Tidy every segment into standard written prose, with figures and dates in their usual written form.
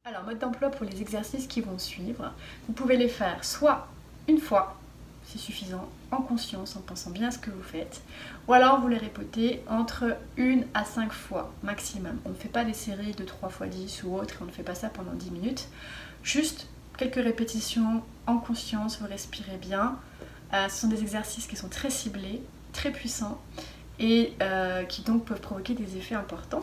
Alors, mode d'emploi pour les exercices qui vont suivre. Vous pouvez les faire soit une fois, c'est suffisant, en conscience, en pensant bien à ce que vous faites, ou alors vous les répétez entre 1 à 5 fois maximum. On ne fait pas des séries de 3 x 10 ou autre, on ne fait pas ça pendant 10 minutes. Juste quelques répétitions en conscience, vous respirez bien. Ce sont des exercices qui sont très ciblés, très puissants et qui donc peuvent provoquer des effets importants.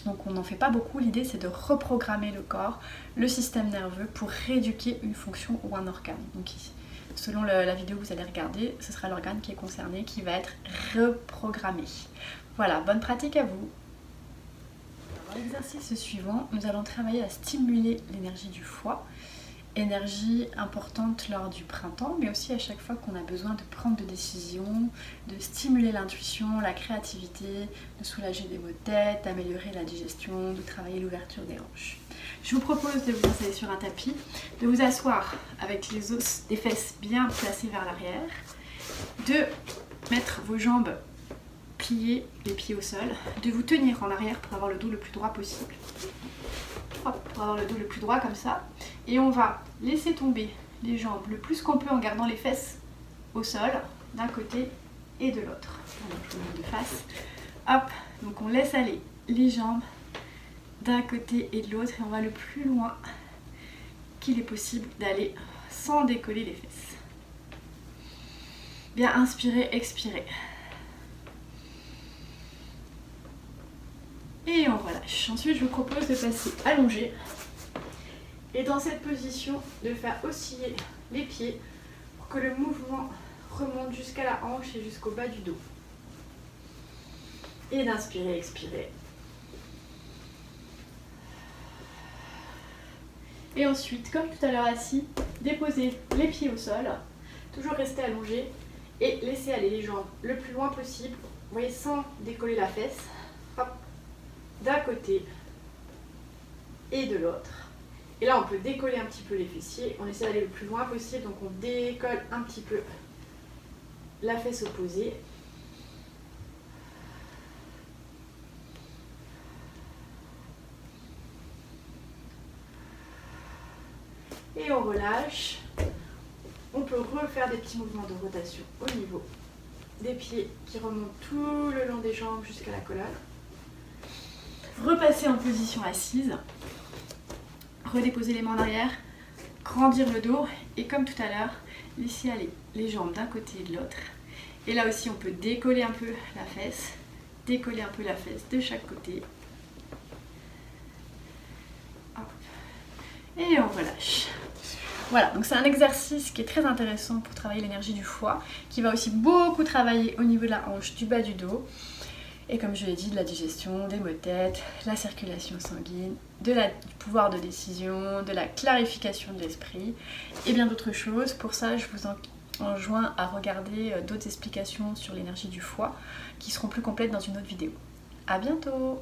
Donc on n'en fait pas beaucoup, l'idée c'est de reprogrammer le corps, le système nerveux pour rééduquer une fonction ou un organe. Donc selon la vidéo que vous allez regarder, ce sera l'organe qui est concerné qui va être reprogrammé. Voilà, bonne pratique à vous. Dans l'exercice suivant, nous allons travailler à stimuler l'énergie du foie. Énergie importante lors du printemps, mais aussi à chaque fois qu'on a besoin de prendre des décisions, de stimuler l'intuition, la créativité, de soulager des maux de tête, d'améliorer la digestion, de travailler l'ouverture des hanches. Je vous propose de vous installer sur un tapis, de vous asseoir avec les os des fesses bien placés vers l'arrière, de mettre vos jambes pliées, les pieds au sol, de vous tenir en arrière pour avoir le dos le plus droit possible. Hop, pour avoir le dos le plus droit comme ça. Et on va laisser tomber les jambes le plus qu'on peut en gardant les fesses au sol, d'un côté et de l'autre. Je vous mets de face. Hop, donc on laisse aller les jambes d'un côté et de l'autre et on va le plus loin qu'il est possible d'aller sans décoller les fesses. Bien inspirer, expirer. Et on relâche. Ensuite, je vous propose de passer allongé. Et dans cette position, de faire osciller les pieds pour que le mouvement remonte jusqu'à la hanche et jusqu'au bas du dos. Et d'inspirer, expirer. Et ensuite, comme tout à l'heure assis, déposer les pieds au sol, toujours rester allongé et laisser aller les jambes le plus loin possible. Vous voyez, sans décoller la fesse. Hop. D'un côté et de l'autre. Et là, on peut décoller un petit peu les fessiers. On essaie d'aller le plus loin possible. Donc, on décolle un petit peu la fesse opposée. Et on relâche. On peut refaire des petits mouvements de rotation au niveau des pieds qui remontent tout le long des jambes jusqu'à la colonne. Repasser en position assise, redéposer les mains en arrière, grandir le dos et comme tout à l'heure, laisser aller les jambes d'un côté et de l'autre. Et là aussi, on peut décoller un peu la fesse, décoller un peu la fesse de chaque côté. Hop. Et on relâche. Voilà, donc c'est un exercice qui est très intéressant pour travailler l'énergie du foie, qui va aussi beaucoup travailler au niveau de la hanche, du bas du dos. Et comme je l'ai dit, de la digestion, des maux de tête, la circulation sanguine, du pouvoir de décision, de la clarification de l'esprit et bien d'autres choses. Pour ça, je vous enjoins à regarder d'autres explications sur l'énergie du foie qui seront plus complètes dans une autre vidéo. À bientôt!